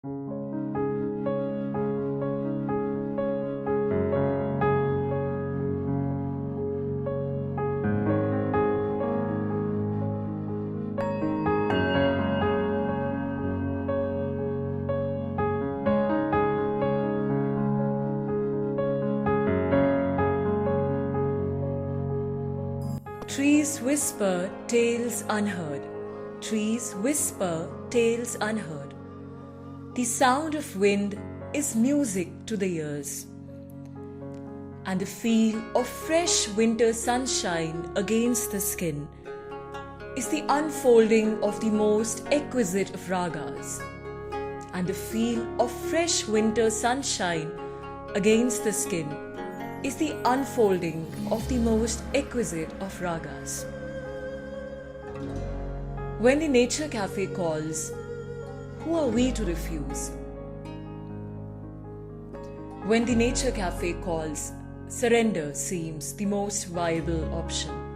Trees whisper tales unheard. Trees whisper tales unheard. The sound of wind is music to the ears. And the feel of fresh winter sunshine against the skin is the unfolding of the most exquisite of ragas. And the feel of fresh winter sunshine against the skin is the unfolding of the most exquisite of ragas. When the nature cafe calls, who are we to refuse? When the nature cafe calls, surrender seems the most viable option.